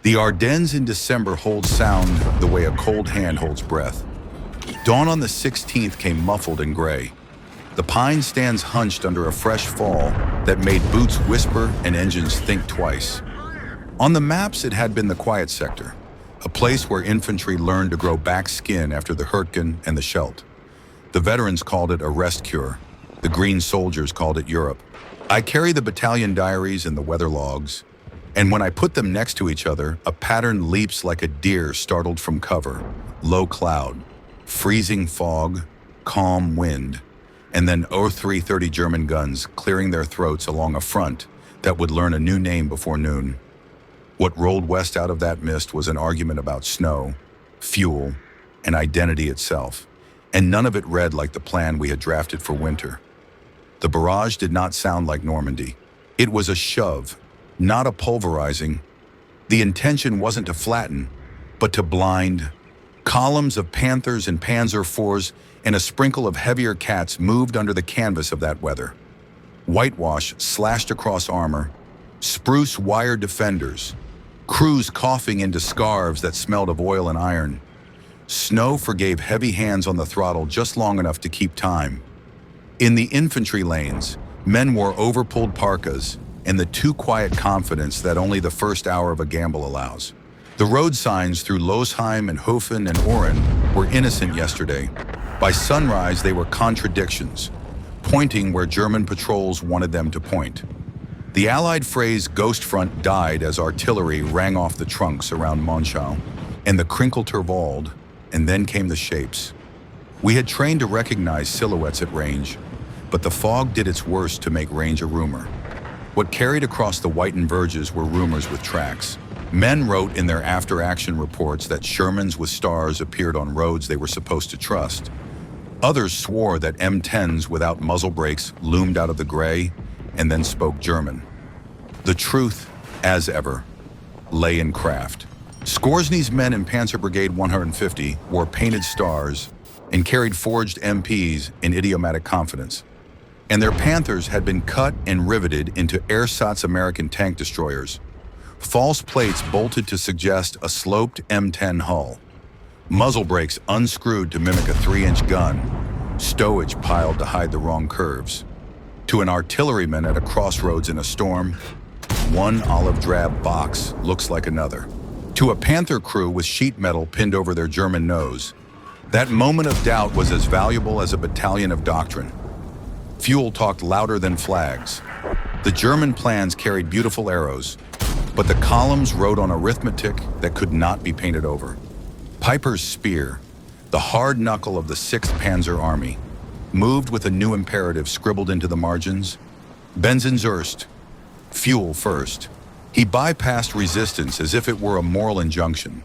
The Ardennes in December hold sound the way a cold hand holds breath. Dawn on the 16th came muffled and gray. The pine stands hunched under a fresh fall that made boots whisper and engines think twice. On the maps, it had been the quiet sector, a place where infantry learned to grow back skin after the Hurtgen and the Scheldt. The veterans called it a rest cure. The green soldiers called it Europe. I carry the battalion diaries and the weather logs, and when I put them next to each other, a pattern leaps like a deer startled from cover. Low cloud, freezing fog, calm wind, and then 0330 German guns clearing their throats along a front that would learn a new name before noon. What rolled west out of that mist was an argument about snow, fuel, and identity itself, and none of it read like the plan we had drafted for winter. The barrage did not sound like Normandy. It was a shove, not a pulverizing. The intention wasn't to flatten, but to blind. Columns of Panthers and Panzer IVs and a sprinkle of heavier cats moved under the canvas of that weather. Whitewash slashed across armor, spruce wire defenders, crews coughing into scarves that smelled of oil and iron. Snow forgave heavy hands on the throttle just long enough to keep time. In the infantry lanes, men wore overpulled parkas and the too quiet confidence that only the first hour of a gamble allows. The road signs through Losheim and Hofen and Oren were innocent yesterday. By sunrise, they were contradictions, pointing where German patrols wanted them to point. The Allied phrase "ghost front" died as artillery rang off the trunks around Monschau and the Krinkelterwald, and then came the shapes. We had trained to recognize silhouettes at range, but the fog did its worst to make range a rumor. What carried across the whitened verges were rumors with tracks. Men wrote in their after-action reports that Shermans with stars appeared on roads they were supposed to trust. Others swore that M10s without muzzle brakes loomed out of the gray and then spoke German. The truth, as ever, lay in craft. Skorzny's men in Panzer Brigade 150 wore painted stars and carried forged MPs in idiomatic confidence. And their Panthers had been cut and riveted into ersatz American tank destroyers. False plates bolted to suggest a sloped M10 hull. Muzzle brakes unscrewed to mimic a 3-inch gun. Stowage piled to hide the wrong curves. To an artilleryman at a crossroads in a storm, one olive drab box looks like another. To a Panther crew with sheet metal pinned over their German nose, that moment of doubt was as valuable as a battalion of doctrine. Fuel talked louder than flags. The German plans carried beautiful arrows, but the columns wrote on arithmetic that could not be painted over. Piper's spear, the hard knuckle of the 6th Panzer Army, moved with a new imperative scribbled into the margins. Benzin zuerst, fuel first. He bypassed resistance as if it were a moral injunction,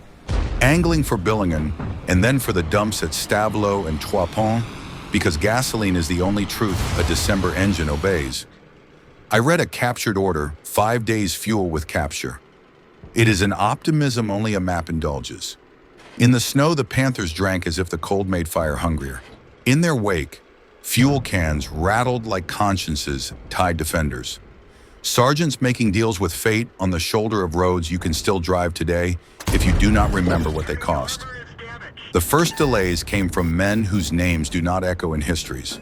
angling for Billingen and then for the dumps at Stavelot and Trois Ponts, because gasoline is the only truth a December engine obeys. I read a captured order, 5 days fuel with capture. It is an optimism only a map indulges. In the snow, the Panthers drank as if the cold made fire hungrier. In their wake, fuel cans rattled like consciences tied to fenders. Sergeants making deals with fate on the shoulder of roads you can still drive today if you do not remember what they cost. The first delays came from men whose names do not echo in histories.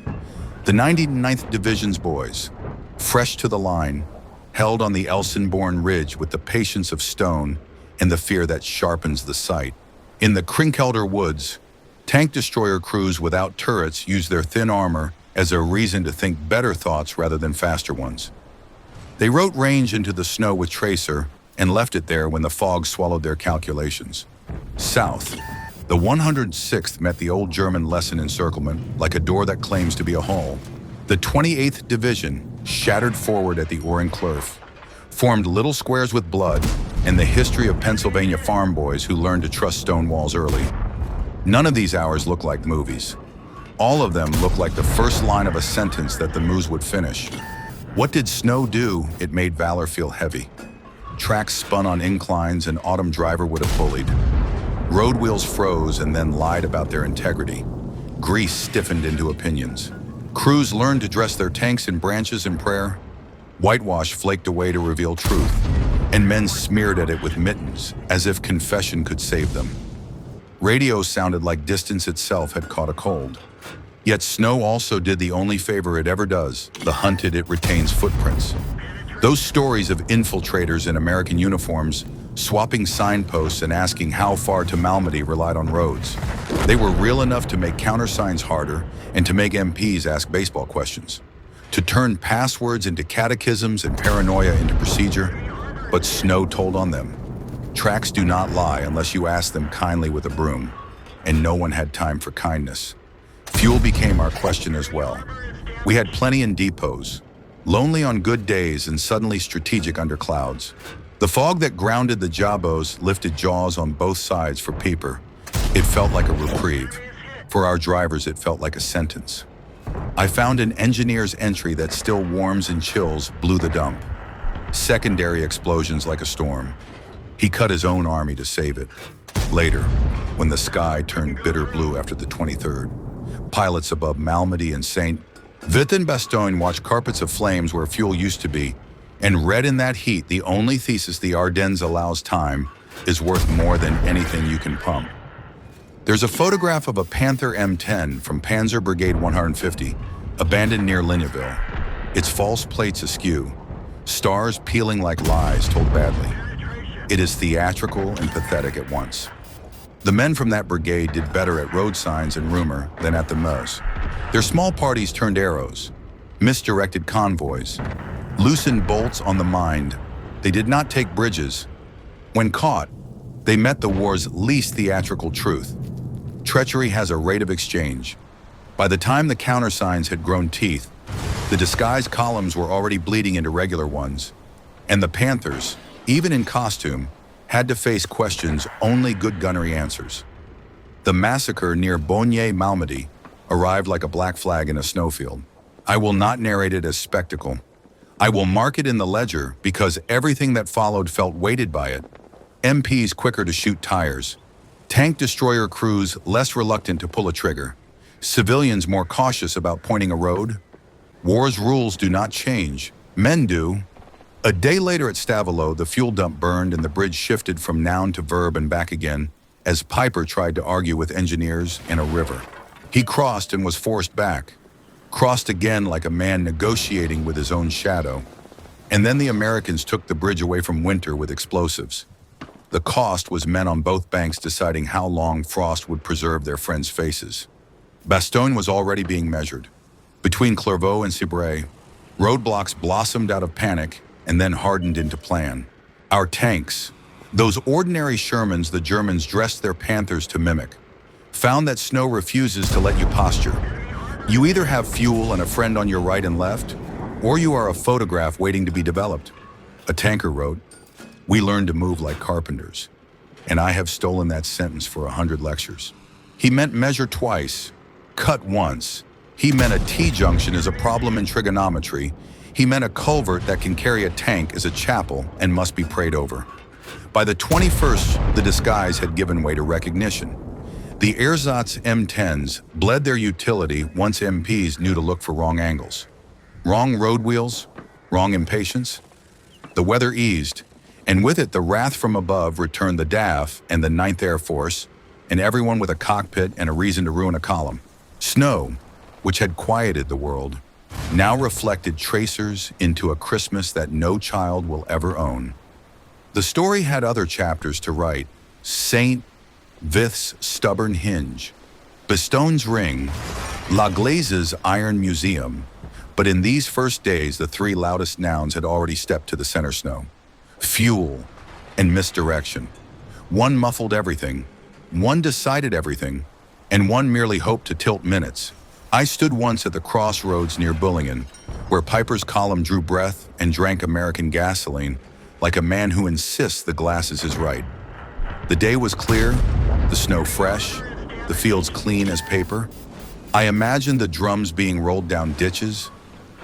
The 99th Division's boys, fresh to the line, held on the Elsenborn Ridge with the patience of stone and the fear that sharpens the sight. In the Krinkelder woods, tank destroyer crews without turrets used their thin armor as a reason to think better thoughts rather than faster ones. They wrote range into the snow with tracer and left it there when the fog swallowed their calculations. South, the 106th met the old German lesson encirclement like a door that claims to be a hall. The 28th Division, shattered forward at the Ohrenklurf, formed little squares with blood and the history of Pennsylvania farm boys who learned to trust stone walls early. None of these hours look like movies. All of them look like the first line of a sentence that the moose would finish. What did snow do? It made valor feel heavy. Tracks spun on inclines an autumn driver would have bullied. Road wheels froze and then lied about their integrity. Grease stiffened into opinions. Crews learned to dress their tanks in branches and prayer. Whitewash flaked away to reveal truth. and men smeared at it with mittens, as if confession could save them. Radio sounded like distance itself had caught a cold. Yet snow also did the only favor it ever does: the hunted, it retains footprints. Those stories of infiltrators in American uniforms, swapping signposts and asking how far to Malmedy, relied on roads. They were real enough to make countersigns harder and to make MPs ask baseball questions, to turn passwords into catechisms and paranoia into procedure. But snow told on them. Tracks do not lie unless you ask them kindly with a broom, and no one had time for kindness. Fuel became our question as well. We had plenty in depots, lonely on good days and suddenly strategic under clouds. The fog that grounded the jabos lifted jaws on both sides for Pieper. It felt like a reprieve. For our drivers, it felt like a sentence. I found an engineer's entry that still warms and chills, blew the dump. Secondary explosions like a storm. He cut his own army to save it. Later, when the sky turned bitter blue after the 23rd, pilots above Malmedy and St. Vith and Bastogne watched carpets of flames where fuel used to be, and read in that heat the only thesis the Ardennes allows: time is worth more than anything you can pump. There's a photograph of a Panther M10 from Panzer Brigade 150, abandoned near Lignaville. Its false plates askew, stars peeling like lies told badly. It is theatrical and pathetic at once. The men from that brigade did better at road signs and rumor than at the Meuse. Their small parties turned arrows, misdirected convoys, loosened bolts on the mind. They did not take bridges. When caught, they met the war's least theatrical truth. Treachery has a rate of exchange. By the time the countersigns had grown teeth, the disguised columns were already bleeding into regular ones, and the Panthers, even in costume, had to face questions only good gunnery answers. The massacre near Bastogne-Malmedy arrived like a black flag in a snowfield. I will not narrate it as spectacle. I will mark it in the ledger because everything that followed felt weighted by it. MPs quicker to shoot tires, tank destroyer crews less reluctant to pull a trigger, civilians more cautious about pointing a road. War's rules do not change, men do. A day later at Stavelot, the fuel dump burned and the bridge shifted from noun to verb and back again as Pieper tried to argue with engineers in a river. He crossed and was forced back, crossed again like a man negotiating with his own shadow. And then the Americans took the bridge away from Winter with explosives. The cost was men on both banks deciding how long frost would preserve their friends' faces. Bastogne was already being measured. Between Clairvaux and Cibray, roadblocks blossomed out of panic and then hardened into plan. Our tanks, those ordinary Shermans the Germans dressed their Panthers to mimic, found that snow refuses to let you posture. You either have fuel and a friend on your right and left, or you are a photograph waiting to be developed. A tanker wrote, "We learned to move like carpenters." And I have stolen that sentence for 100 lectures. He meant measure twice, cut once. He meant a T-junction is a problem in trigonometry. He meant a culvert that can carry a tank is a chapel and must be prayed over. By the 21st, the disguise had given way to recognition. The ersatz M10s bled their utility once MPs knew to look for wrong angles. Wrong road wheels, wrong impatience. The weather eased, and with it the wrath from above returned the DAF and the 9th Air Force, and everyone with a cockpit and a reason to ruin a column. Snow, which had quieted the world, now reflected tracers into a Christmas that no child will ever own. The story had other chapters to write: St. Vith's stubborn hinge, Bastogne's ring, La Glaise's iron museum. But in these first days, the three loudest nouns had already stepped to the center snow: fuel and misdirection. One muffled everything, one decided everything, and one merely hoped to tilt minutes. I stood once at the crossroads near Bullingen, where Pieper's column drew breath and drank American gasoline, like a man who insists the glass is his right. The day was clear, the snow fresh, the fields clean as paper. I imagined the drums being rolled down ditches,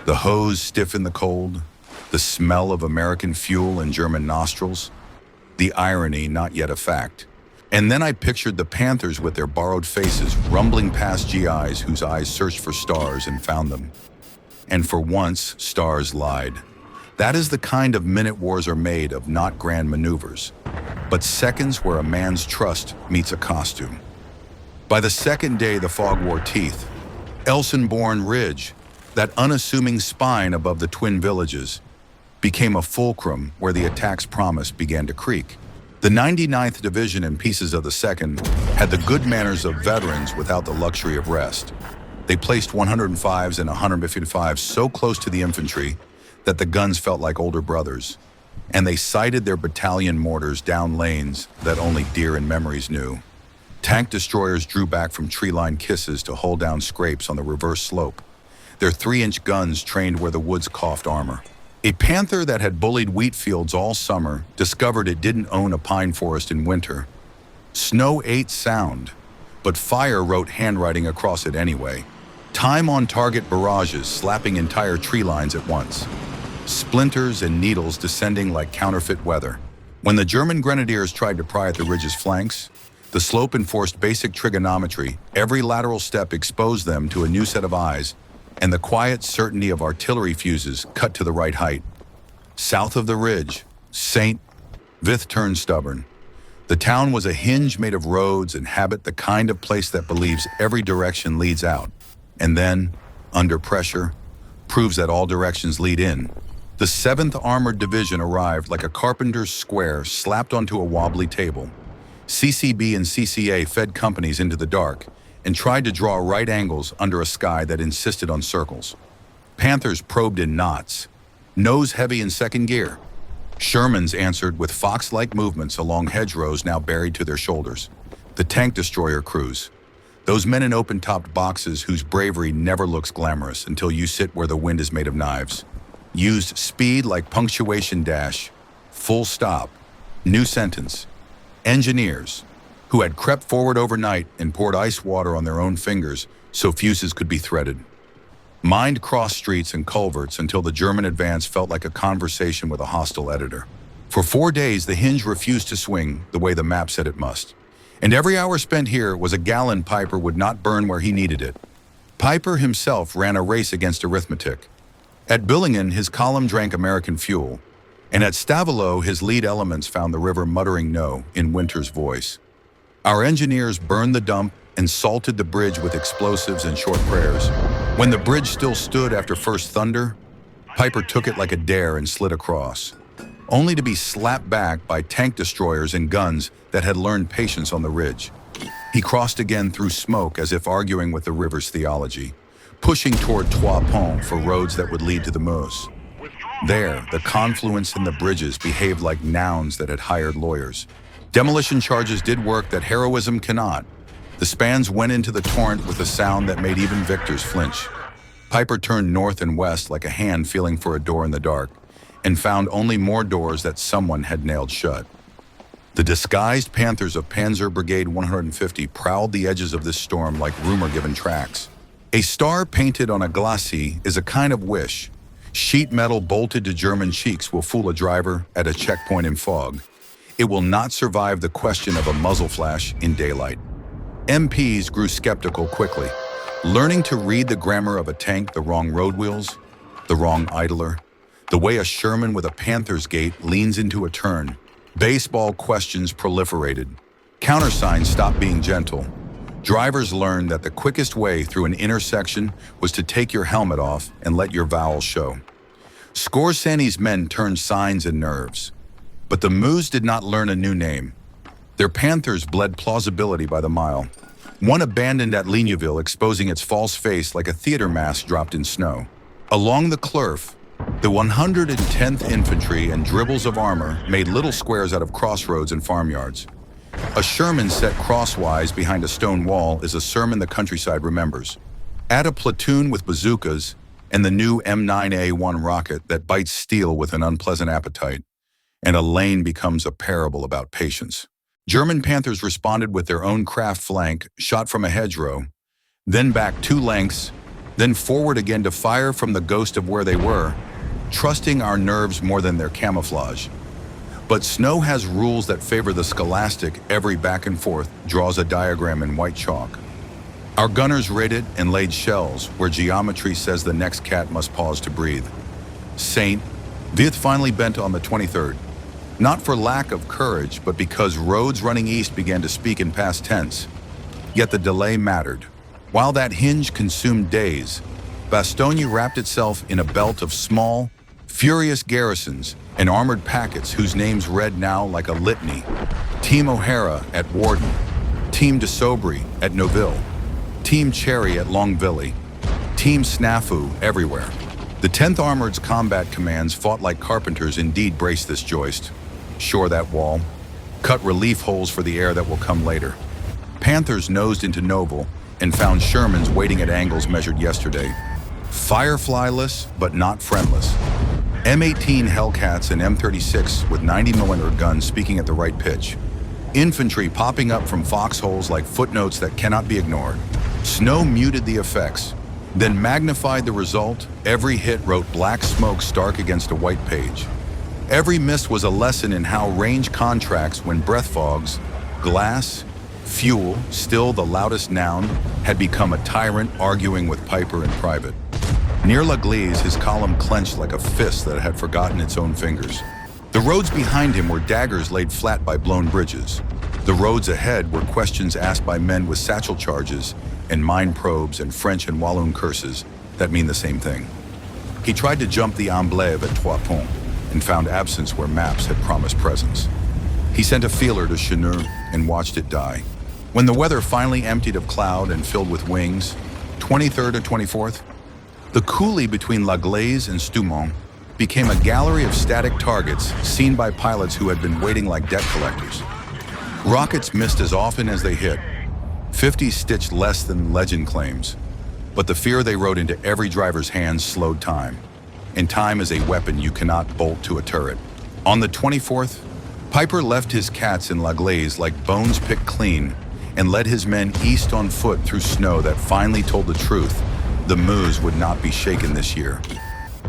the hose stiff in the cold, the smell of American fuel in German nostrils, the irony not yet a fact. And then I pictured the Panthers with their borrowed faces rumbling past GIs whose eyes searched for stars and found them. And for once, stars lied. That is the kind of minute wars are made of, not grand maneuvers, but seconds where a man's trust meets a costume. By the second day the fog wore teeth. Elsenborn Ridge, that unassuming spine above the twin villages, became a fulcrum where the attack's promise began to creak. The 99th Division and pieces of the 2nd had the good manners of veterans without the luxury of rest. They placed 105s and 155s so close to the infantry that the guns felt like older brothers, and they sighted their battalion mortars down lanes that only deer in memories knew. Tank destroyers drew back from tree-lined kisses to hold down scrapes on the reverse slope. Their 3-inch guns trained where the woods coughed armor. A panther that had bullied wheat fields all summer discovered it didn't own a pine forest in winter. Snow ate sound, but fire wrote handwriting across it anyway. Time on target barrages slapping entire tree lines at once. Splinters and needles descending like counterfeit weather. When the German grenadiers tried to pry at the ridge's flanks, the slope enforced basic trigonometry. Every lateral step exposed them to a new set of eyes, and the quiet certainty of artillery fuses cut to the right height. South of the ridge, Vith turned stubborn. The town was a hinge made of roads and habit, the kind of place that believes every direction leads out, and then, under pressure, proves that all directions lead in. The 7th Armored Division arrived like a carpenter's square slapped onto a wobbly table. CCB and CCA fed companies into the dark and tried to draw right angles under a sky that insisted on circles. Panthers probed in knots, nose heavy in second gear. Shermans answered with fox-like movements along hedgerows now buried to their shoulders. The tank destroyer crews, those men in open-topped boxes whose bravery never looks glamorous until you sit where the wind is made of knives, used speed like punctuation dash, full stop, new sentence. Engineers, who had crept forward overnight and poured ice water on their own fingers so fuses could be threaded. Mined cross streets and culverts until the German advance felt like a conversation with a hostile editor. For 4 days, the hinge refused to swing the way the map said it must. And every hour spent here was a gallon Piper would not burn where he needed it. Piper himself ran a race against arithmetic. At Billingen, his column drank American fuel, and at Stavelot, his lead elements found the river muttering no in winter's voice. Our engineers burned the dump and salted the bridge with explosives and short prayers. When the bridge still stood after first thunder, Piper took it like a dare and slid across, only to be slapped back by tank destroyers and guns that had learned patience on the ridge. He crossed again through smoke as if arguing with the river's theology, pushing toward Trois Ponts for roads that would lead to the Meuse. There, the confluence and the bridges behaved like nouns that had hired lawyers. Demolition charges did work that heroism cannot. The spans went into the torrent with a sound that made even victors flinch. Piper turned north and west like a hand feeling for a door in the dark, and found only more doors that someone had nailed shut. The disguised Panthers of Panzer Brigade 150 prowled the edges of this storm like rumor-given tracks. A star painted on a glacis is a kind of wish. Sheet metal bolted to German cheeks will fool a driver at a checkpoint in fog. It will not survive the question of a muzzle flash in daylight. MPs grew skeptical quickly, learning to read the grammar of a tank, the wrong road wheels, the wrong idler, the way a Sherman with a Panther's gait leans into a turn. Baseball questions proliferated. Countersigns stopped being gentle. Drivers learned that the quickest way through an intersection was to take your helmet off and let your vowels show. Scorsani's men turned signs and nerves. But the Meuse did not learn a new name. Their Panthers bled plausibility by the mile. One abandoned at Ligneville, exposing its false face like a theater mask dropped in snow. Along the Clerf, the 110th Infantry and dribbles of armor made little squares out of crossroads and farmyards. A Sherman set crosswise behind a stone wall is a sermon the countryside remembers. Add a platoon with bazookas and the new M9A1 rocket that bites steel with an unpleasant appetite, and a lane becomes a parable about patience. German Panthers responded with their own craft flank, shot from a hedgerow, then back 2 lengths, then forward again to fire from the ghost of where they were, trusting our nerves more than their camouflage. But snow has rules that favor the scholastic. Every back and forth draws a diagram in white chalk. Our gunners raided and laid shells where geometry says the next cat must pause to breathe. Vith finally bent on the 23rd, not for lack of courage, but because roads running east began to speak in past tense. Yet the delay mattered. While that hinge consumed days, Bastogne wrapped itself in a belt of small, furious garrisons and armored packets whose names read now like a litany. Team O'Hara at Warden, Team de Sobry at Noville, Team Cherry at Longvilly, Team Snafu everywhere. The 10th Armored's combat commands fought like carpenters indeed braced this joist, shore that wall, cut relief holes for the air that will come later. Panthers nosed into Noville and found Shermans waiting at angles measured yesterday. Fireflyless, but not friendless. M18 Hellcats and M36 with 90mm guns speaking at the right pitch. Infantry popping up from foxholes like footnotes that cannot be ignored. Snow muted the effects, then magnified the result. Every hit wrote black smoke stark against a white page. Every miss was a lesson in how range contracts when breath fogs, glass, fuel, still the loudest noun, had become a tyrant arguing with Piper in private. Near L'Église, his column clenched like a fist that had forgotten its own fingers. The roads behind him were daggers laid flat by blown bridges. The roads ahead were questions asked by men with satchel charges and mine probes and French and Walloon curses that mean the same thing. He tried to jump the Amblève at Trois Ponts and found absence where maps had promised presence. He sent a feeler to Cheneur and watched it die. When the weather finally emptied of cloud and filled with wings, 23rd or 24th, the coulee between L'Église and Stoumont became a gallery of static targets seen by pilots who had been waiting like debt collectors. Rockets missed as often as they hit, 50 stitched less than legend claims, but the fear they wrote into every driver's hands slowed time, and time is a weapon you cannot bolt to a turret. On the 24th, Piper left his cats in L'Église like bones picked clean and led his men east on foot through snow that finally told the truth. The Meuse would not be shaken this year.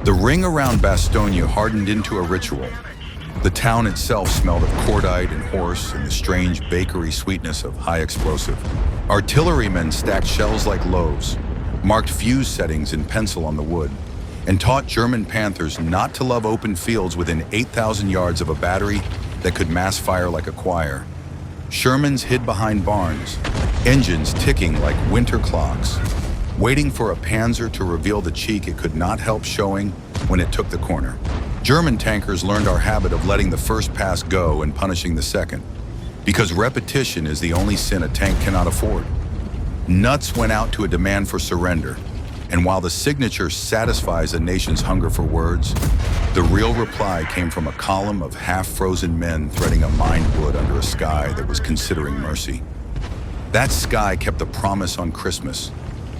The ring around Bastogne hardened into a ritual. The town itself smelled of cordite and horse and the strange bakery sweetness of high explosive. Artillerymen stacked shells like loaves, marked fuse settings in pencil on the wood, and taught German Panthers not to love open fields within 8,000 yards of a battery that could mass fire like a choir. Shermans hid behind barns, engines ticking like winter clocks, waiting for a panzer to reveal the cheek it could not help showing when it took the corner. German tankers learned our habit of letting the first pass go and punishing the second, because repetition is the only sin a tank cannot afford. Nuts went out to a demand for surrender, and while the signature satisfies a nation's hunger for words, the real reply came from a column of half-frozen men threading a mined wood under a sky that was considering mercy. That sky kept the promise on Christmas.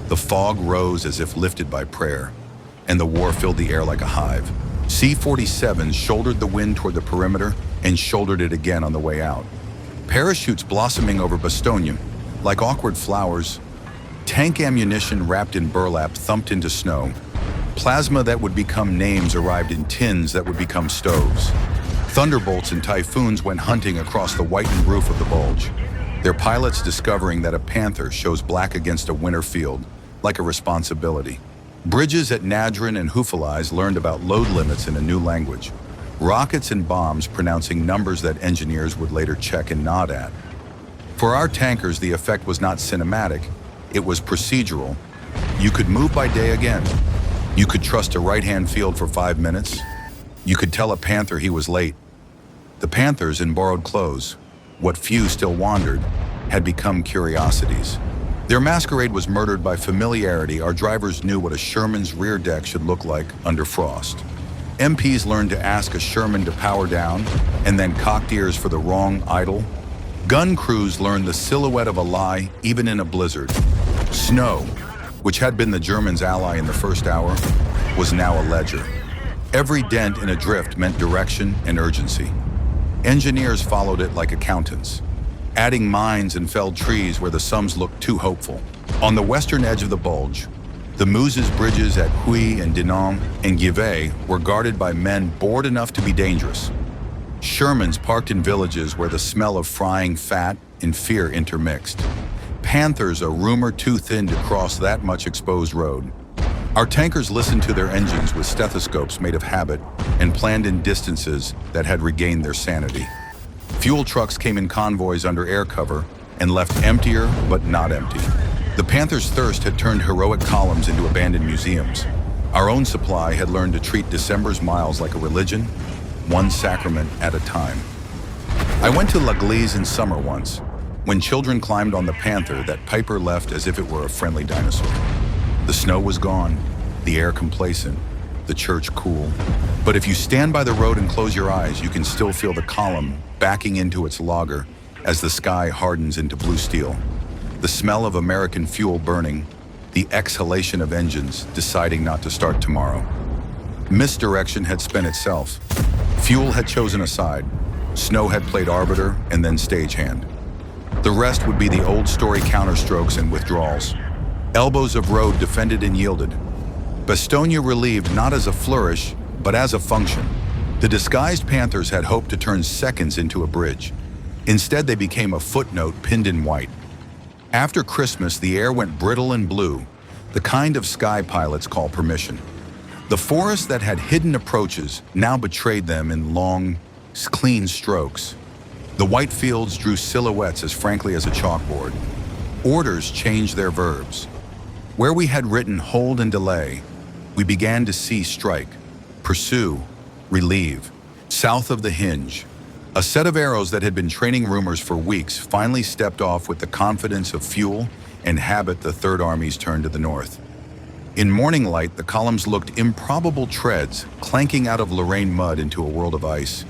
The fog rose as if lifted by prayer, and the war filled the air like a hive. C-47s shouldered the wind toward the perimeter and shouldered it again on the way out. Parachutes blossoming over Bastogne, like awkward flowers. Tank ammunition wrapped in burlap thumped into snow. Plasma that would become names arrived in tins that would become stoves. Thunderbolts and typhoons went hunting across the whitened roof of the bulge, their pilots discovering that a panther shows black against a winter field, like a responsibility. Bridges at Nadrin and Houffalize learned about load limits in a new language. Rockets and bombs pronouncing numbers that engineers would later check and nod at. For our tankers, the effect was not cinematic, it was procedural. You could move by day again. You could trust a right-hand field for 5 minutes. You could tell a panther he was late. The panthers in borrowed clothes, what few still wandered, had become curiosities. Their masquerade was murdered by familiarity. Our drivers knew what a Sherman's rear deck should look like under frost. MPs learned to ask a Sherman to power down and then cocked ears for the wrong idle. Gun crews learned the silhouette of a lie even in a blizzard. Snow, which had been the Germans' ally in the first hour, was now a ledger. Every dent in a drift meant direction and urgency. Engineers followed it like accountants, adding mines and felled trees where the sums looked too hopeful. On the western edge of the bulge, the Meuse's bridges at Huy and Dinant and Givet were guarded by men bored enough to be dangerous. Shermans parked in villages where the smell of frying fat and fear intermixed. Panthers a rumor too thin to cross that much exposed road. Our tankers listened to their engines with stethoscopes made of habit and planned in distances that had regained their sanity. Fuel trucks came in convoys under air cover and left emptier but not empty. The Panthers' thirst had turned heroic columns into abandoned museums. Our own supply had learned to treat December's miles like a religion, one sacrament at a time. I went to L'Église in summer once. When children climbed on the Panther, that Piper left as if it were a friendly dinosaur. The snow was gone, the air complacent, the church cool. But if you stand by the road and close your eyes, you can still feel the column backing into its logger as the sky hardens into blue steel. The smell of American fuel burning, the exhalation of engines deciding not to start tomorrow. Misdirection had spent itself. Fuel had chosen a side. Snow had played arbiter and then stagehand. The rest would be the old story counterstrokes and withdrawals. Elbows of road defended and yielded. Bastogne relieved not as a flourish, but as a function. The disguised Panthers had hoped to turn seconds into a bridge. Instead, they became a footnote pinned in white. After Christmas, the air went brittle and blue, the kind of sky pilots call permission. The forest that had hidden approaches now betrayed them in long, clean strokes. The white fields drew silhouettes as frankly as a chalkboard. Orders changed their verbs. Where we had written hold and delay, we began to see strike, pursue, relieve. South of the hinge, a set of arrows that had been training rumors for weeks finally stepped off with the confidence of fuel and habit. The Third Armies turned to the north. In morning light, the columns looked improbable treads clanking out of Lorraine mud into a world of ice.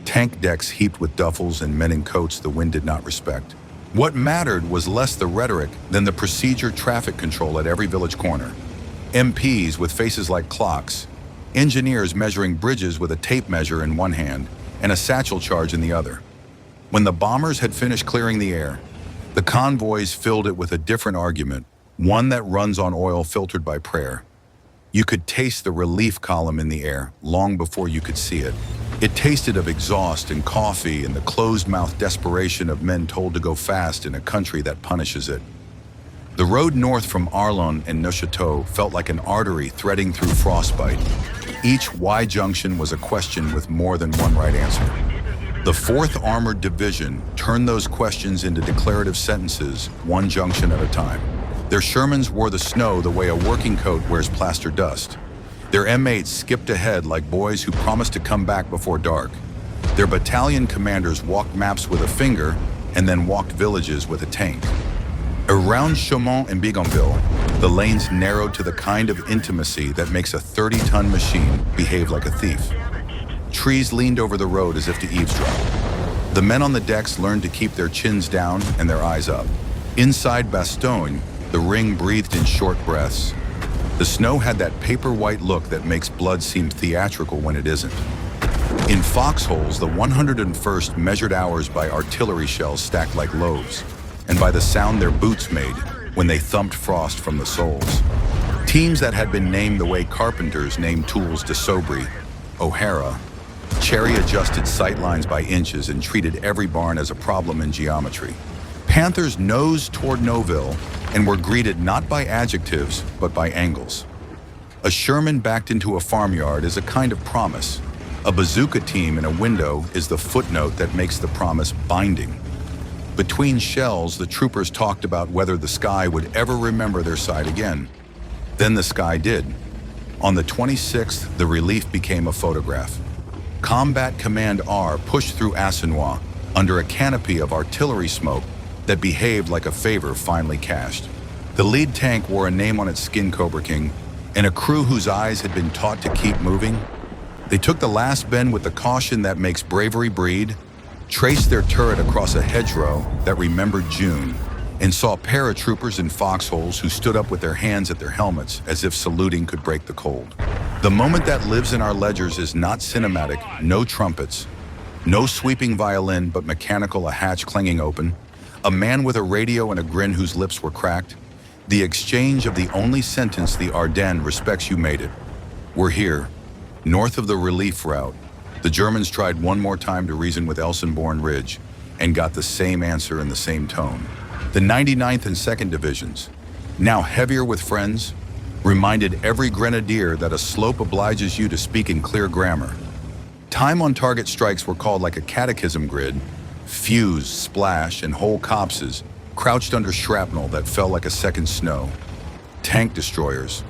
Tank decks heaped with duffels and men in coats the wind did not respect. What mattered was less the rhetoric than the procedure. Traffic control at every village corner. MPs with faces like clocks. Engineers measuring bridges with a tape measure in one hand and a satchel charge in the other. When the bombers had finished clearing the air, the convoys filled it with a different argument, one that runs on oil filtered by prayer. You could taste the relief column in the air long before you could see it. It tasted of exhaust and coffee and the closed-mouthed desperation of men told to go fast in a country that punishes it. The road north from Ardennes and Neuchâtel felt like an artery threading through frostbite. Each Y junction was a question with more than one right answer. The 4th Armored Division turned those questions into declarative sentences, one junction at a time. Their Shermans wore the snow the way a working coat wears plaster dust. Their M8s skipped ahead like boys who promised to come back before dark. Their battalion commanders walked maps with a finger and then walked villages with a tank. Around Chaumont and Bougainville, the lanes narrowed to the kind of intimacy that makes a 30-ton machine behave like a thief. Trees leaned over the road as if to eavesdrop. The men on the decks learned to keep their chins down and their eyes up. Inside Bastogne, the ring breathed in short breaths. The snow had that paper-white look that makes blood seem theatrical when it isn't. In foxholes, the 101st measured hours by artillery shells stacked like loaves, and by the sound their boots made when they thumped frost from the soles. Teams that had been named the way carpenters named tools de Sobry, O'Hara, Cherry adjusted sight lines by inches and treated every barn as a problem in geometry. Panthers nosed toward Noville and were greeted not by adjectives, but by angles. A Sherman backed into a farmyard is a kind of promise. A bazooka team in a window is the footnote that makes the promise binding. Between shells, the troopers talked about whether the sky would ever remember their side again. Then the sky did. On the 26th, the relief became a photograph. Combat Command R pushed through Assenois under a canopy of artillery smoke that behaved like a favor finally cashed. The lead tank wore a name on its skin, Cobra King, and a crew whose eyes had been taught to keep moving. They took the last bend with the caution that makes bravery breed, traced their turret across a hedgerow that remembered June, and saw paratroopers in foxholes who stood up with their hands at their helmets as if saluting could break the cold. The moment that lives in our ledgers is not cinematic, no trumpets, no sweeping violin, but mechanical, a hatch clanging open, a man with a radio and a grin whose lips were cracked, the exchange of the only sentence the Ardennes respects you made it. We're here, north of the relief route. The Germans tried one more time to reason with Elsenborn Ridge and got the same answer in the same tone. The 99th and 2nd Divisions, now heavier with friends, reminded every grenadier that a slope obliges you to speak in clear grammar. Time-on-target strikes were called like a catechism grid. Fuse, splash, and whole copses crouched under shrapnel that fell like a second snow. Tank destroyers,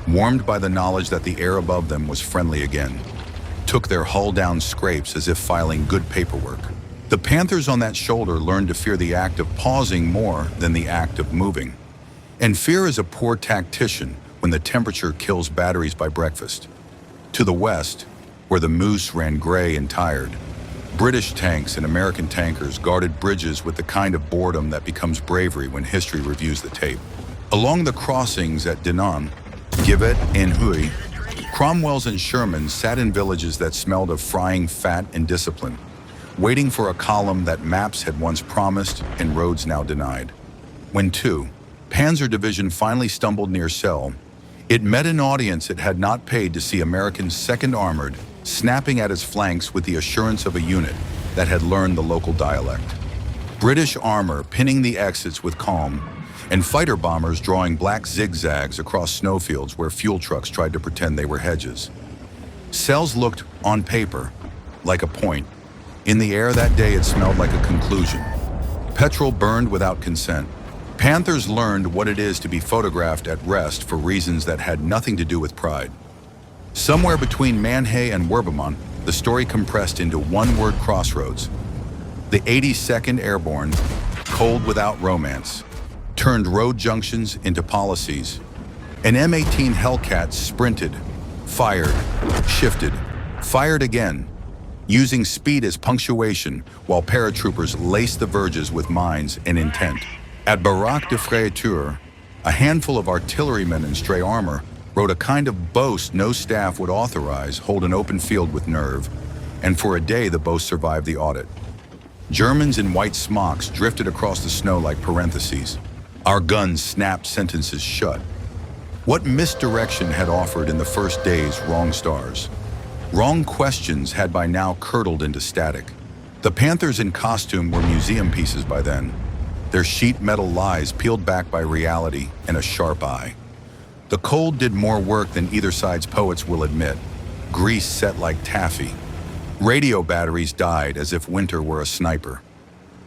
warmed by the knowledge that the air above them was friendly again, took their hull-down scrapes as if filing good paperwork. The Panthers on that shoulder learned to fear the act of pausing more than the act of moving. And fear is a poor tactician when the temperature kills batteries by breakfast. To the west, where the moose ran gray and tired, British tanks and American tankers guarded bridges with the kind of boredom that becomes bravery when history reviews the tape. Along the crossings at Dinant, Givet and Huy, Cromwells and Shermans sat in villages that smelled of frying fat and discipline, waiting for a column that maps had once promised and roads now denied. When Panzer Division finally stumbled near Celle, it met an audience it had not paid to see American 2nd Armored snapping at its flanks with the assurance of a unit that had learned the local dialect. British armor pinning the exits with calm, and fighter bombers drawing black zigzags across snowfields where fuel trucks tried to pretend they were hedges. Cells looked, on paper, like a point. In the air that day it smelled like a conclusion. Petrol burned without consent. Panthers learned what it is to be photographed at rest for reasons that had nothing to do with pride. Somewhere between Manhay and Werbemont, the story compressed into one-word crossroads. The 82nd Airborne, cold without romance, turned road junctions into policies. An M18 Hellcat sprinted, fired, shifted, fired again, using speed as punctuation while paratroopers laced the verges with mines and intent. At Baraque de Fraiture, a handful of artillerymen in stray armor rode a kind of boast no staff would authorize hold an open field with nerve, and for a day the boast survived the audit. Germans in white smocks drifted across the snow like parentheses. Our guns snapped sentences shut. What misdirection had offered in the first days wrong stars? Wrong questions had by now curdled into static. The Panthers in costume were museum pieces by then, their sheet metal lies peeled back by reality and a sharp eye. The cold did more work than either side's poets will admit. Grease set like taffy. Radio batteries died as if winter were a sniper.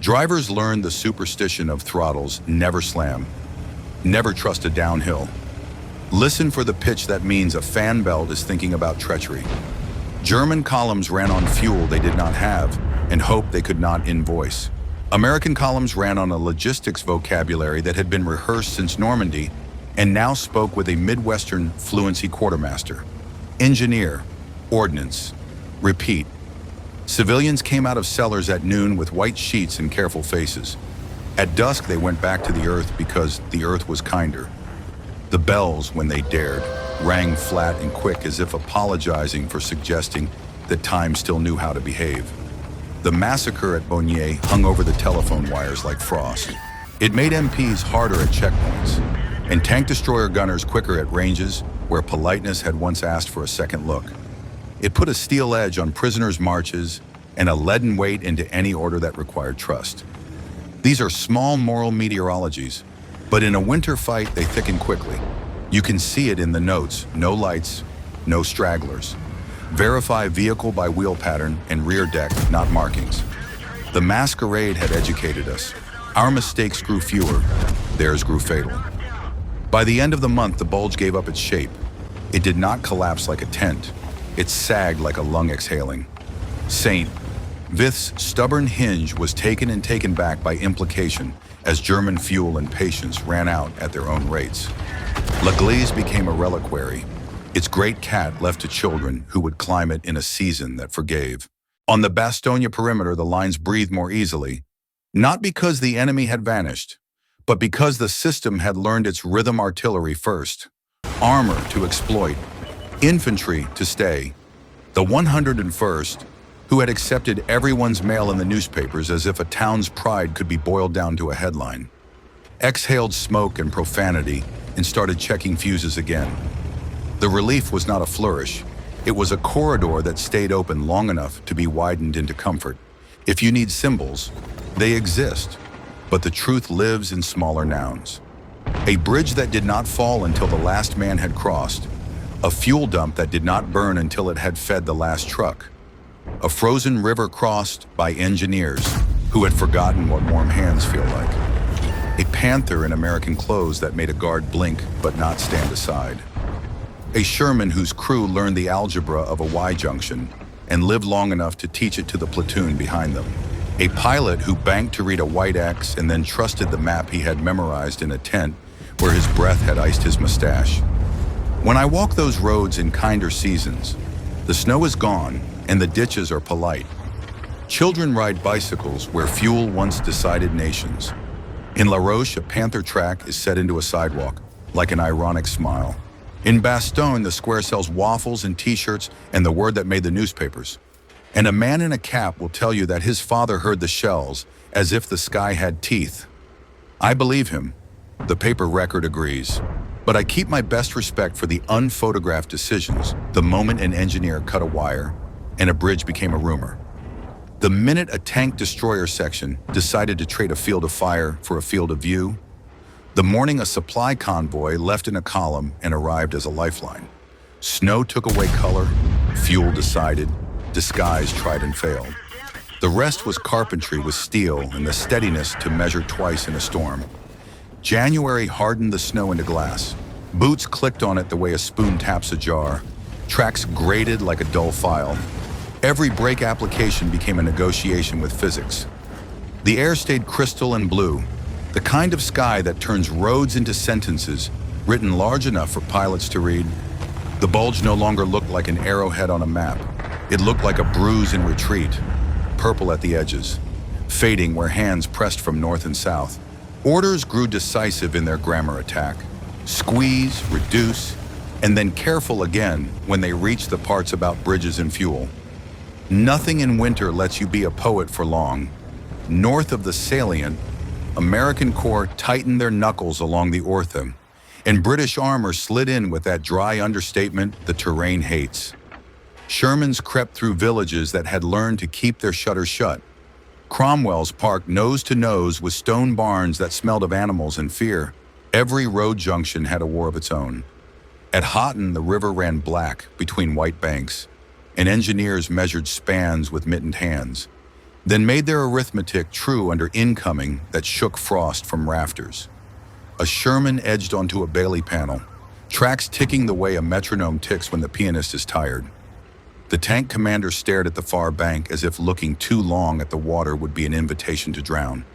Drivers learned the superstition of throttles never slam. Never trust a downhill. Listen for the pitch that means a fan belt is thinking about treachery. German columns ran on fuel they did not have and hoped they could not invoice. American columns ran on a logistics vocabulary that had been rehearsed since Normandy and now spoke with a Midwestern fluency quartermaster. Engineer, ordnance, repeat. Civilians came out of cellars at noon with white sheets and careful faces. At dusk, they went back to the earth because the earth was kinder. The bells, when they dared, rang flat and quick as if apologizing for suggesting that time still knew how to behave. The massacre at Bastogne hung over the telephone wires like frost. It made MPs harder at checkpoints, and tank destroyer gunners quicker at ranges where politeness had once asked for a second look. It put a steel edge on prisoners' marches and a leaden weight into any order that required trust. These are small moral meteorologies, but in a winter fight they thicken quickly. You can see it in the notes: no lights, no stragglers. Verify vehicle by wheel pattern and rear deck, not markings. The masquerade had educated us. Our mistakes grew fewer, theirs grew fatal. By the end of the month, the bulge gave up its shape. It did not collapse like a tent. It sagged like a lung exhaling. St. Vith's stubborn hinge was taken and taken back by implication as German fuel and patience ran out at their own rates. L'Église became a reliquary, its great cat left to children who would climb it in a season that forgave. On the Bastogne perimeter, the lines breathed more easily, not because the enemy had vanished, but because the system had learned its rhythm artillery first. Armor to exploit, infantry to stay. The 101st, who had accepted everyone's mail in the newspapers as if a town's pride could be boiled down to a headline, exhaled smoke and profanity and started checking fuses again. The relief was not a flourish. It was a corridor that stayed open long enough to be widened into comfort. If you need symbols, they exist, but the truth lives in smaller nouns. A bridge that did not fall until the last man had crossed. A fuel dump that did not burn until it had fed the last truck. A frozen river crossed by engineers who had forgotten what warm hands feel like. A panther in American clothes that made a guard blink but not stand aside. A Sherman whose crew learned the algebra of a Y junction and lived long enough to teach it to the platoon behind them. A pilot who banked to read a white X and then trusted the map he had memorized in a tent where his breath had iced his mustache. When I walk those roads in kinder seasons, the snow is gone and the ditches are polite. Children ride bicycles where fuel once decided nations. In La Roche, a panther track is set into a sidewalk, like an ironic smile. In Bastogne, the square sells waffles and t-shirts and the word that made the newspapers. And a man in a cap will tell you that his father heard the shells as if the sky had teeth. I believe him. The paper record agrees. But I keep my best respect for the unphotographed decisions the moment an engineer cut a wire and a bridge became a rumor. The minute a tank destroyer section decided to trade a field of fire for a field of view. The morning a supply convoy left in a column and arrived as a lifeline. Snow took away color, fuel decided, disguise tried and failed. The rest was carpentry with steel and the steadiness to measure twice in a storm. January hardened the snow into glass. Boots clicked on it the way a spoon taps a jar. Tracks grated like a dull file. Every brake application became a negotiation with physics. The air stayed crystal and blue, the kind of sky that turns roads into sentences written large enough for pilots to read. The bulge no longer looked like an arrowhead on a map. It looked like a bruise in retreat, purple at the edges, fading where hands pressed from north and south. Orders grew decisive in their grammar attack. Squeeze, reduce, and then careful again when they reached the parts about bridges and fuel. Nothing in winter lets you be a poet for long. North of the salient, American Corps tightened their knuckles along the Ortham, and British armor slid in with that dry understatement the terrain hates. Shermans crept through villages that had learned to keep their shutters shut. Cromwell's parked nose to nose with stone barns that smelled of animals and fear. Every road junction had a war of its own. At Houghton, the river ran black between white banks, and engineers measured spans with mittened hands, then made their arithmetic true under incoming that shook frost from rafters. A Sherman edged onto a Bailey panel, tracks ticking the way a metronome ticks when the pianist is tired. The tank commander stared at the far bank as if looking too long at the water would be an invitation to drown.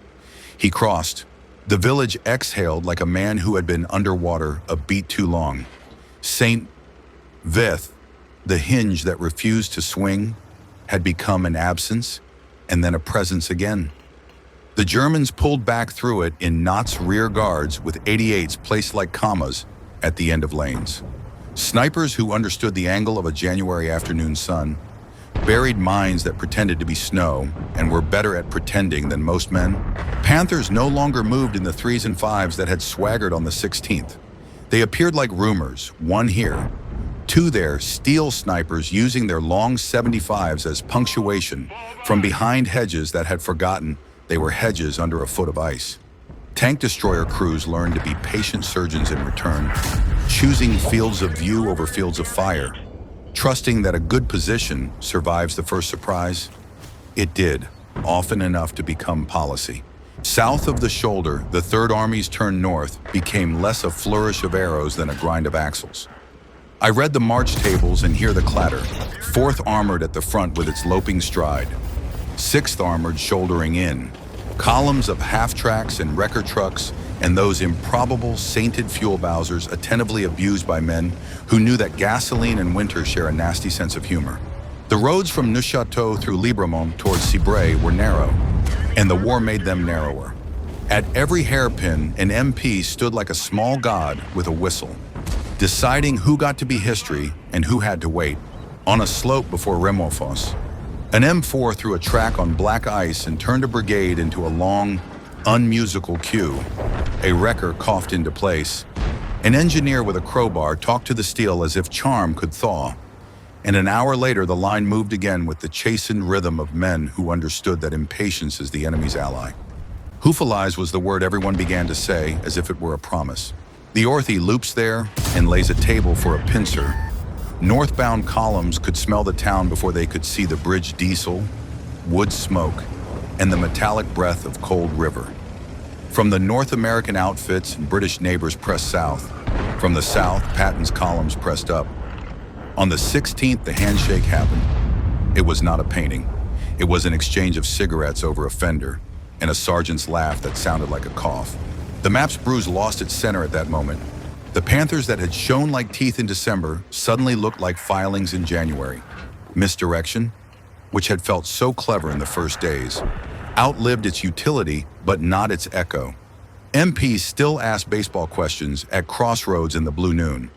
He crossed. The village exhaled like a man who had been underwater a beat too long. St. Vith, the hinge that refused to swing, had become an absence and then a presence again. The Germans pulled back through it in Knott's rear guards with 88s placed like commas at the end of lanes. Snipers who understood the angle of a January afternoon sun, buried mines that pretended to be snow and were better at pretending than most men. Panthers no longer moved in the 3s and 5s that had swaggered on the 16th. They appeared like rumors, one here, two there, steel snipers using their long 75s as punctuation from behind hedges that had forgotten they were hedges under a foot of ice. Tank destroyer crews learned to be patient surgeons in return, choosing fields of view over fields of fire, trusting that a good position survives the first surprise. It did, often enough to become policy. South of the shoulder, the Third Army's turn north became less a flourish of arrows than a grind of axles. I read the march tables and hear the clatter. 4th Armored at the front with its loping stride. 6th Armored shouldering in. Columns of half-tracks and wrecker trucks and those improbable sainted fuel bowsers attentively abused by men who knew that gasoline and winter share a nasty sense of humor. The roads from Neuchâtel through Libremont towards Cibray were narrow, and the war made them narrower. At every hairpin, an MP stood like a small god with a whistle, deciding who got to be history and who had to wait, on a slope before Remofoss. An M4 threw a track on black ice and turned a brigade into a long, unmusical queue. A wrecker coughed into place. An engineer with a crowbar talked to the steel as if charm could thaw. And an hour later, the line moved again with the chastened rhythm of men who understood that impatience is the enemy's ally. Hoofalize was the word everyone began to say as if it were a promise. The Orthy loops there and lays a table for a pincer. Northbound columns could smell the town before they could see the bridge diesel, wood smoke, and the metallic breath of cold river. From the North American outfits and British neighbors pressed south. From the south, Patton's columns pressed up. On the 16th, the handshake happened. It was not a painting. It was an exchange of cigarettes over a fender and a sergeant's laugh that sounded like a cough. The map's bruise lost its center at that moment. The Panthers that had shone like teeth in December suddenly looked like filings in January. Misdirection, which had felt so clever in the first days, outlived its utility, but not its echo. MPs still asked baseball questions at crossroads in the blue noon.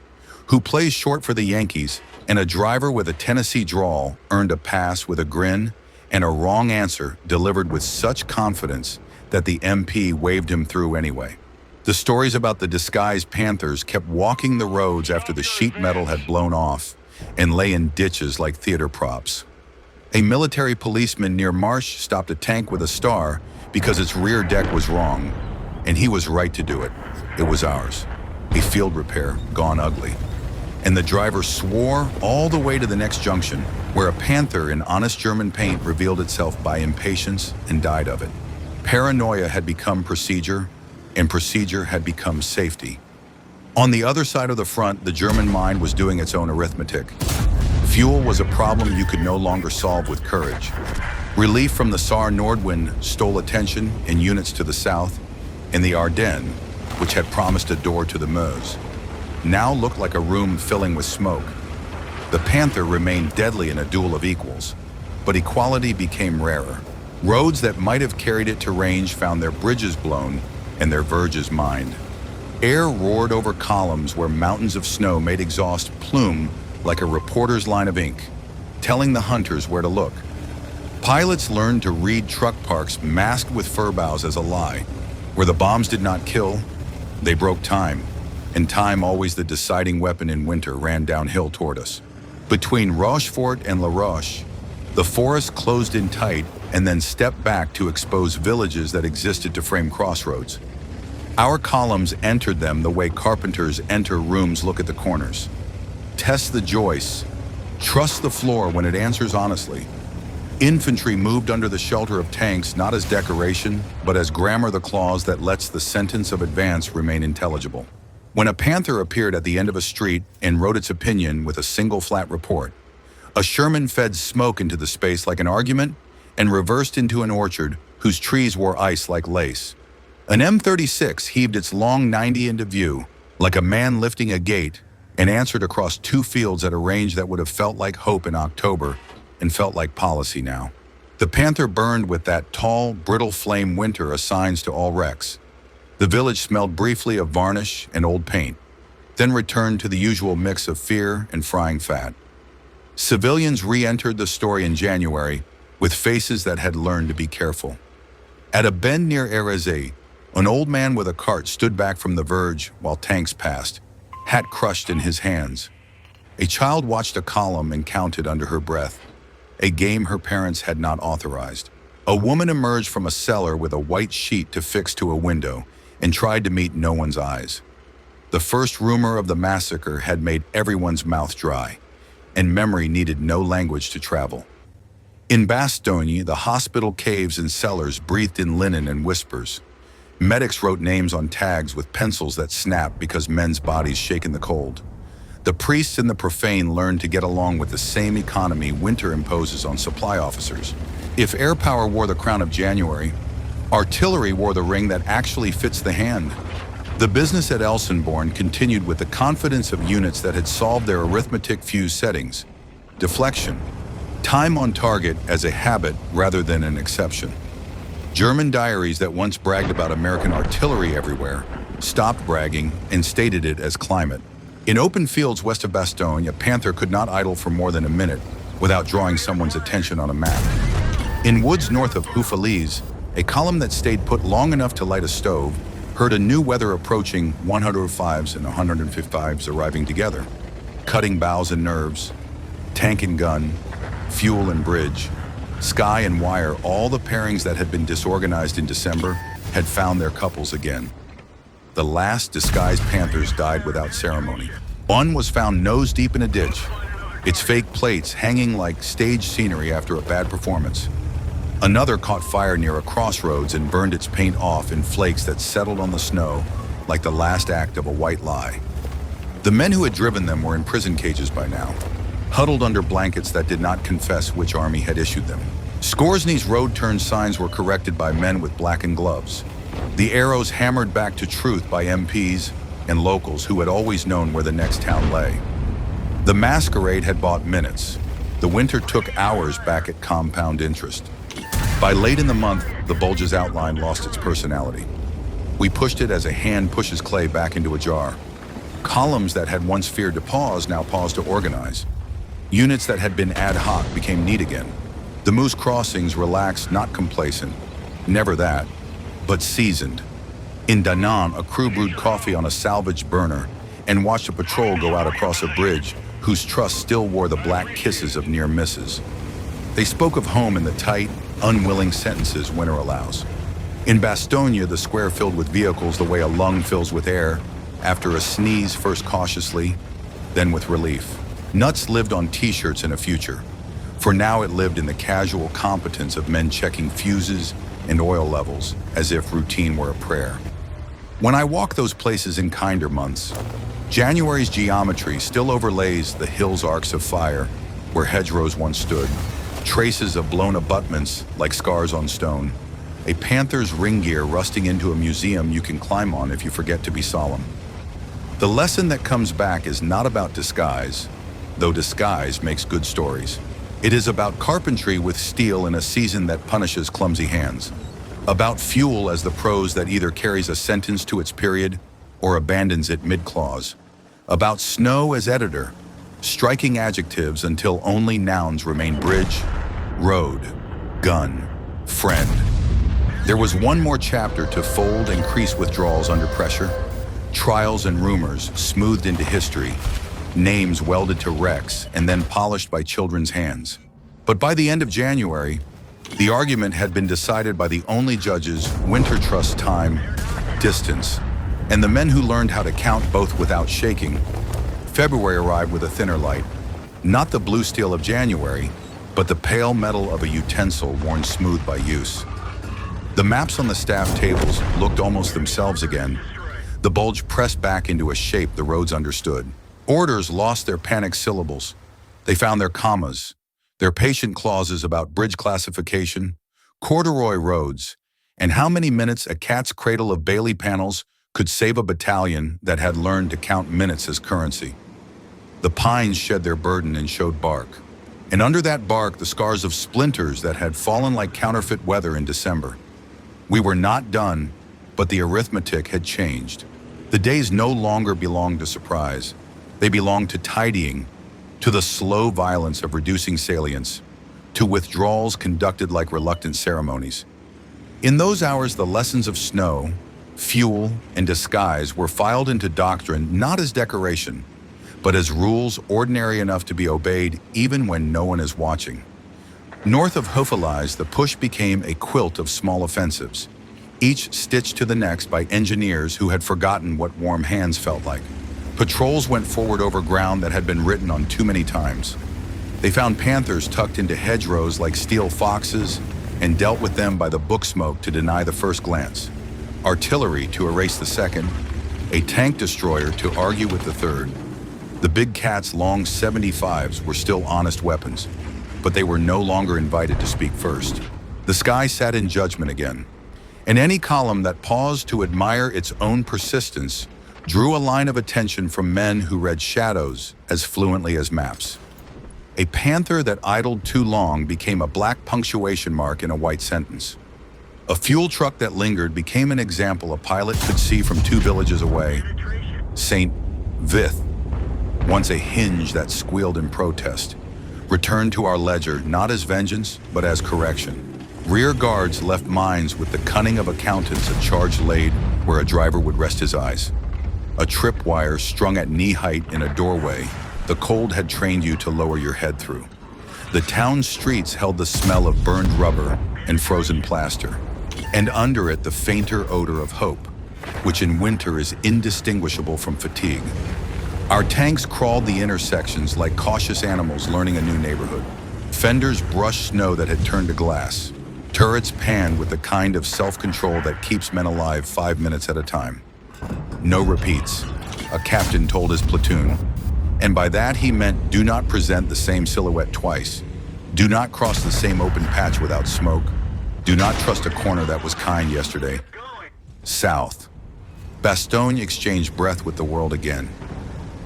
Who plays short for the Yankees? And a driver with a Tennessee drawl earned a pass with a grin and a wrong answer delivered with such confidence that the MP waved him through anyway. The stories about the disguised Panthers kept walking the roads after the sheet metal had blown off and lay in ditches like theater props. A military policeman near Marsh stopped a tank with a star because its rear deck was wrong, and he was right to do it. It was ours. A field repair gone ugly. And the driver swore all the way to the next junction, where a Panther in honest German paint revealed itself by impatience and died of it. Paranoia had become procedure, and procedure had become safety. On the other side of the front, the German mind was doing its own arithmetic. Fuel was a problem you could no longer solve with courage. Relief from the Saar Nordwind stole attention in units to the south, and the Ardennes, which had promised a door to the Meuse, now looked like a room filling with smoke. The Panther remained deadly in a duel of equals, but equality became rarer. Roads that might have carried it to range found their bridges blown and their verges mined. Air roared over columns where mountains of snow made exhaust plume like a reporter's line of ink, telling the hunters where to look. Pilots learned to read truck parks masked with fir boughs as a lie. Where the bombs did not kill, they broke time, and time, always the deciding weapon in winter, ran downhill toward us. Between Rochefort and La Roche, the forest closed in tight and then stepped back to expose villages that existed to frame crossroads. Our columns entered them the way carpenters enter rooms. Look at the corners. Test the joists. Trust the floor when it answers honestly. Infantry moved under the shelter of tanks not as decoration, but as grammar, the clause that lets the sentence of advance remain intelligible. When a Panther appeared at the end of a street and wrote its opinion with a single flat report, a Sherman fed smoke into the space like an argument and reversed into an orchard whose trees wore ice like lace. An M36 heaved its long 90 into view like a man lifting a gate and answered across two fields at a range that would have felt like hope in October and felt like policy now. The Panther burned with that tall, brittle flame winter assigns to all wrecks. The village smelled briefly of varnish and old paint, then returned to the usual mix of fear and frying fat. Civilians re-entered the story in January with faces that had learned to be careful. At a bend near Erezé, an old man with a cart stood back from the verge while tanks passed, hat crushed in his hands. A child watched a column and counted under her breath, a game her parents had not authorized. A woman emerged from a cellar with a white sheet to fix to a window and tried to meet no one's eyes. The first rumor of the massacre had made everyone's mouth dry, and memory needed no language to travel. In Bastogne, the hospital caves and cellars breathed in linen and whispers. Medics wrote names on tags with pencils that snapped because men's bodies shake in the cold. The priests and the profane learned to get along with the same economy winter imposes on supply officers. If air power wore the crown of January, artillery wore the ring that actually fits the hand. The business at Elsenborn continued with the confidence of units that had solved their arithmetic fuse settings. Deflection. Time on target as a habit rather than an exception. German diaries that once bragged about American artillery everywhere stopped bragging and stated it as climate. In open fields west of Bastogne, a Panther could not idle for more than a minute without drawing someone's attention on a map. In woods north of Hoofalize, a column that stayed put long enough to light a stove heard a new weather approaching, 105s and 155s arriving together, cutting bows and nerves, tank and gun, fuel and bridge, sky and wire, all the pairings that had been disorganized in December had found their couples again. The last disguised Panthers died without ceremony. One was found nose deep in a ditch, its fake plates hanging like stage scenery after a bad performance. Another caught fire near a crossroads and burned its paint off in flakes that settled on the snow like the last act of a white lie. The men who had driven them were in prison cages by now, huddled under blankets that did not confess which army had issued them. Scoresney's road turn signs were corrected by men with blackened gloves. The arrows hammered back to truth by MPs and locals who had always known where the next town lay. The masquerade had bought minutes. The winter took hours back at compound interest. By late in the month, the bulge's outline lost its personality. We pushed it as a hand pushes clay back into a jar. Columns that had once feared to pause now paused to organize. Units that had been ad hoc became neat again. The Moose Crossings relaxed, not complacent. Never that, but seasoned. In Danann, a crew brewed coffee on a salvaged burner and watched a patrol go out across a bridge whose truss still wore the black kisses of near misses. They spoke of home in the tight, unwilling sentences winter allows. In Bastogne, the square filled with vehicles the way a lung fills with air, after a sneeze first cautiously, then with relief. Nuts lived on t-shirts in a future. For now it lived in the casual competence of men checking fuses and oil levels, as if routine were a prayer. When I walk those places in kinder months, January's geometry still overlays the hills' arcs of fire where hedgerows once stood, traces of blown abutments like scars on stone, a panther's ring gear rusting into a museum you can climb on if you forget to be solemn. The lesson that comes back is not about disguise, though disguise makes good stories. It is about carpentry with steel in a season that punishes clumsy hands. About fuel as the prose that either carries a sentence to its period or abandons it mid-clause. About snow as editor, striking adjectives until only nouns remain: bridge, road, gun, friend. There was one more chapter to fold and crease withdrawals under pressure, trials and rumors smoothed into history, names welded to wrecks and then polished by children's hands. But by the end of January, the argument had been decided by the only judges winter trust time, distance, and the men who learned how to count both without shaking. February arrived with a thinner light, not the blue steel of January, but the pale metal of a utensil worn smooth by use. The maps on the staff tables looked almost themselves again. The bulge pressed back into a shape the roads understood. Orders lost their panic syllables. They found their commas, their patient clauses about bridge classification, corduroy roads, and how many minutes a cat's cradle of Bailey panels could save a battalion that had learned to count minutes as currency. The pines shed their burden and showed bark, and under that bark the scars of splinters that had fallen like counterfeit weather in December. We were not done, but the arithmetic had changed. The days no longer belonged to surprise. They belonged to tidying, to the slow violence of reducing salience, to withdrawals conducted like reluctant ceremonies. In those hours, the lessons of snow, fuel, and disguise were filed into doctrine not as decoration, but as rules ordinary enough to be obeyed even when no one is watching. North of Hofelize, the push became a quilt of small offensives, each stitched to the next by engineers who had forgotten what warm hands felt like. Patrols went forward over ground that had been written on too many times. They found panthers tucked into hedgerows like steel foxes and dealt with them by the book smoke to deny the first glance, artillery to erase the second, a tank destroyer to argue with the third. The big cat's long 75s were still honest weapons, but they were no longer invited to speak first. The sky sat in judgment again, and any column that paused to admire its own persistence drew a line of attention from men who read shadows as fluently as maps. A panther that idled too long became a black punctuation mark in a white sentence. A fuel truck that lingered became an example a pilot could see from 2 villages away. St. Vith, once a hinge that squealed in protest, returned to our ledger not as vengeance, but as correction. Rear guards left mines with the cunning of accountants a charge laid where a driver would rest his eyes. A tripwire strung at knee height in a doorway the cold had trained you to lower your head through. The town streets held the smell of burned rubber and frozen plaster. and under it the fainter odor of hope, which in winter is indistinguishable from fatigue. Our tanks crawled the intersections like cautious animals learning a new neighborhood. Fenders brushed snow that had turned to glass. Turrets panned with the kind of self-control that keeps men alive 5 minutes at a time. No repeats, a captain told his platoon. And by that he meant do not present the same silhouette twice. Do not cross the same open patch without smoke. Do not trust a corner that was kind yesterday. South. Bastogne exchanged breath with the world again.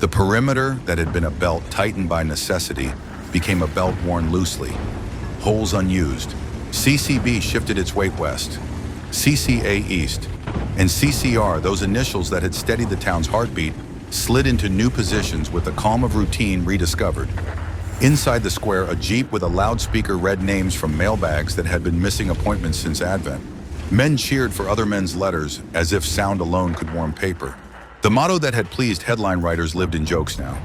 The perimeter that had been a belt tightened by necessity became a belt worn loosely. Holes unused. CCB shifted its weight west. CCA east. And CCR, those initials that had steadied the town's heartbeat, slid into new positions with the calm of routine rediscovered. Inside the square, a jeep with a loudspeaker read names from mailbags that had been missing appointments since Advent. Men cheered for other men's letters as if sound alone could warm paper. The motto that had pleased headline writers lived in jokes now.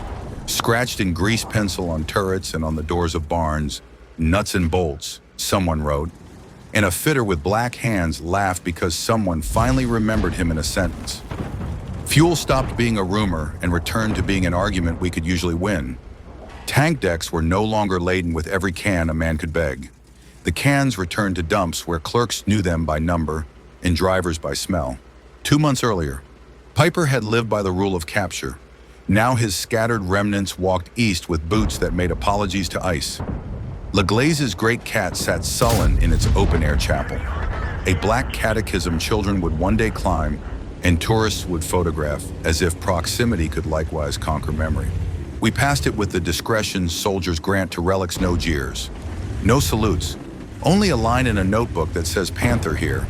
Scratched in grease pencil on turrets and on the doors of barns, nuts and bolts, someone wrote. And a fitter with black hands laughed because someone finally remembered him in a sentence. Fuel stopped being a rumor and returned to being an argument we could usually win. Tank decks were no longer laden with every can a man could beg. The cans returned to dumps where clerks knew them by number and drivers by smell. 2 months earlier, Piper had lived by the rule of capture. Now his scattered remnants walked east with boots that made apologies to ice. LeGlaze's great cat sat sullen in its open-air chapel. A black catechism children would one day climb and tourists would photograph as if proximity could likewise conquer memory. We passed it with the discretion soldiers grant to relics no jeers. No salutes, only a line in a notebook that says Panther here.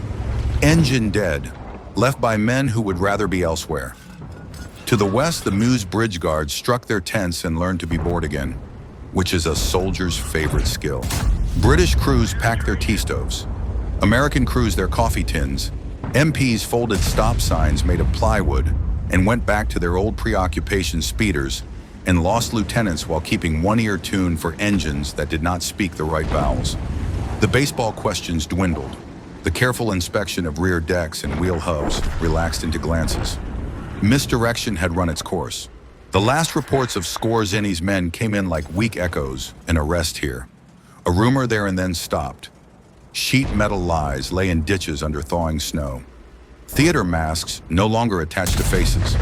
Engine dead, left by men who would rather be elsewhere. To the west, the Meuse bridge guards struck their tents and learned to be bored again, which is a soldier's favorite skill. British crews packed their tea stoves. American crews their coffee tins. MPs folded stop signs made of plywood and went back to their old preoccupation speeders and lost lieutenants while keeping one ear tuned for engines that did not speak the right vowels. The baseball questions dwindled. The careful inspection of rear decks and wheel hubs relaxed into glances. Misdirection had run its course. The last reports of Skorzenny's men came in like weak echoes, an arrest here. A rumor there and then stopped. Sheet metal lies lay in ditches under thawing snow. Theater masks no longer attached to faces.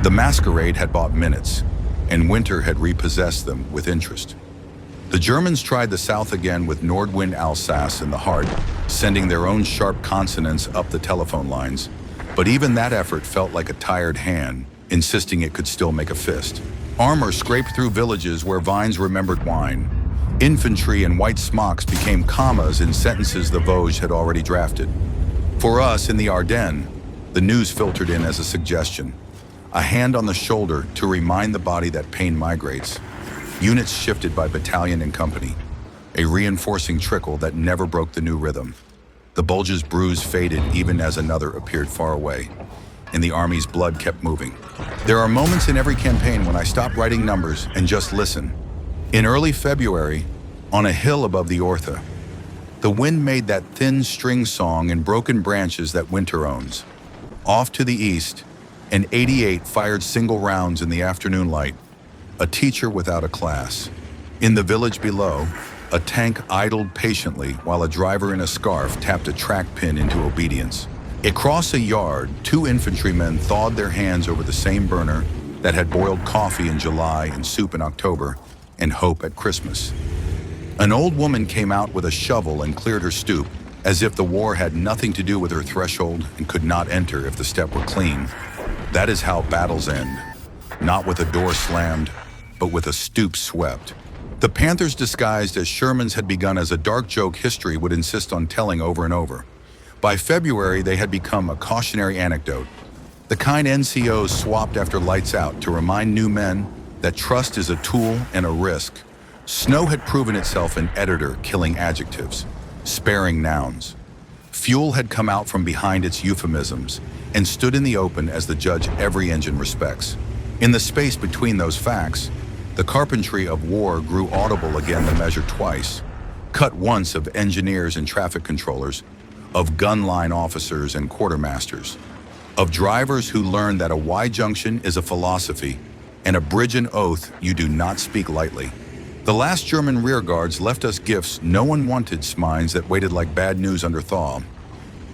The masquerade had bought minutes, and winter had repossessed them with interest. The Germans tried the south again with Nordwind Alsace in the heart, sending their own sharp consonants up the telephone lines. But even that effort felt like a tired hand, insisting it could still make a fist. Armor scraped through villages where vines remembered wine. Infantry in white smocks became commas in sentences the Vosges had already drafted. For us in the Ardennes, the news filtered in as a suggestion. A hand on the shoulder to remind the body that pain migrates. Units shifted by battalion and company. A reinforcing trickle that never broke the new rhythm. The bulge's bruise faded even as another appeared far away, and the army's blood kept moving. There are moments in every campaign when I stop writing numbers and just listen. In early February, on a hill above the Orthe, the wind made that thin string song in broken branches that winter owns. Off to the east, an 88 fired single rounds in the afternoon light, a teacher without a class. In the village below, a tank idled patiently while a driver in a scarf tapped a track pin into obedience. Across a yard, 2 infantrymen thawed their hands over the same burner that had boiled coffee in July and soup in October and hope at Christmas. An old woman came out with a shovel and cleared her stoop, as if the war had nothing to do with her threshold and could not enter if the step were clean. That is how battles end, not with a door slammed, but with a stoop swept. The Panthers disguised as Shermans had begun as a dark joke history would insist on telling over and over. By February, they had become a cautionary anecdote, the kind NCOs swapped after lights out to remind new men that trust is a tool and a risk. Snow had proven itself an editor killing adjectives, sparing nouns. Fuel had come out from behind its euphemisms and stood in the open as the judge every engine respects. In the space between those facts, the carpentry of war grew audible again to measure twice, cut once of engineers and traffic controllers, of gun line officers and quartermasters, of drivers who learned that a Y junction is a philosophy and a bridge an oath you do not speak lightly. The last German rearguards left us gifts no one wanted, smines that waited like bad news under thaw,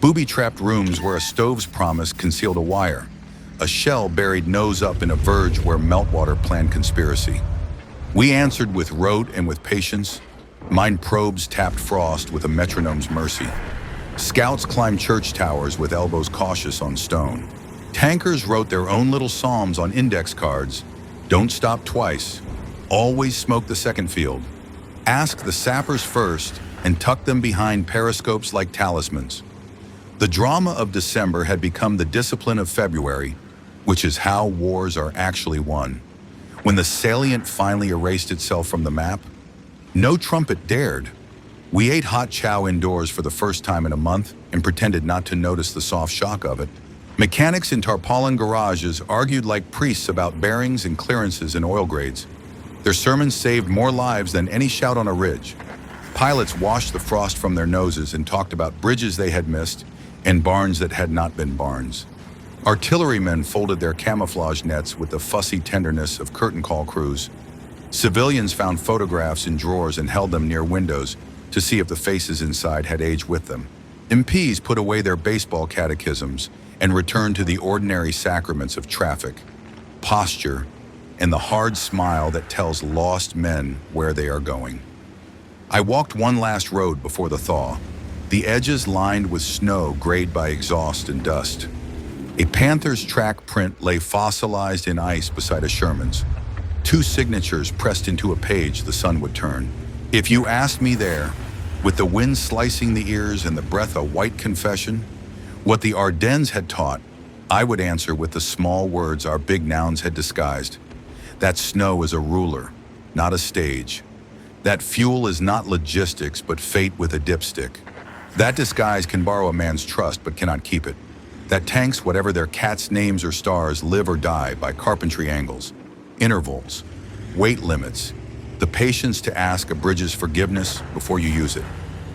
booby-trapped rooms where a stove's promise concealed a wire, a shell buried nose up in a verge where meltwater planned conspiracy. We answered with rote and with patience. Mine probes tapped frost with a metronome's mercy. Scouts climbed church towers with elbows cautious on stone. Tankers wrote their own little psalms on index cards. Don't stop twice. Always smoke the second field. Ask the sappers first and tuck them behind periscopes like talismans. The drama of December had become the discipline of February, which is how wars are actually won. When the salient finally erased itself from the map, no trumpet dared. We ate hot chow indoors for the first time in a month and pretended not to notice the soft shock of it. Mechanics in tarpaulin garages argued like priests about bearings and clearances and oil grades. Their sermons saved more lives than any shout on a ridge. Pilots washed the frost from their noses and talked about bridges they had missed and barns that had not been barns. Artillerymen folded their camouflage nets with the fussy tenderness of curtain call crews. Civilians found photographs in drawers and held them near windows to see if the faces inside had aged with them. MPs put away their baseball catechisms and returned to the ordinary sacraments of traffic, posture, and the hard smile that tells lost men where they are going. I walked one last road before the thaw, the edges lined with snow grayed by exhaust and dust. A Panthers track print lay fossilized in ice beside a Sherman's. 2 signatures pressed into a page the sun would turn. If you asked me there, with the wind slicing the ears and the breath a white confession, what the Ardennes had taught, I would answer with the small words our big nouns had disguised. That snow is a ruler, not a stage. That fuel is not logistics, but fate with a dipstick. That disguise can borrow a man's trust, but cannot keep it. That tanks, whatever their cats' names or stars, live or die by carpentry angles, intervals, weight limits, the patience to ask a bridge's forgiveness before you use it.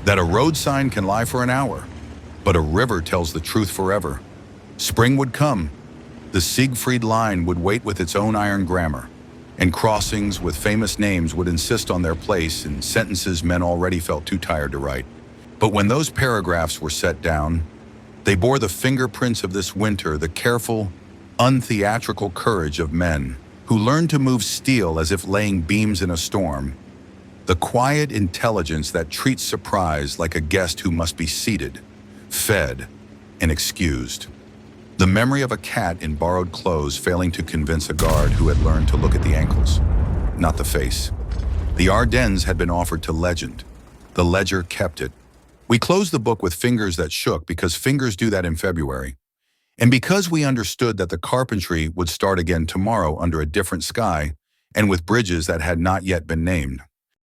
That a road sign can lie for an hour, but a river tells the truth forever. Spring would come. The Siegfried line would wait with its own iron grammar, and crossings with famous names would insist on their place in sentences men already felt too tired to write. But when those paragraphs were set down, they bore the fingerprints of this winter, the careful, untheatrical courage of men who learned to move steel as if laying beams in a storm, the quiet intelligence that treats surprise like a guest who must be seated, fed, and excused. The memory of a cat in borrowed clothes failing to convince a guard who had learned to look at the ankles, not the face. The Ardennes had been offered to legend. The ledger kept it. We closed the book with fingers that shook because fingers do that in February. And because we understood that the carpentry would start again tomorrow under a different sky and with bridges that had not yet been named.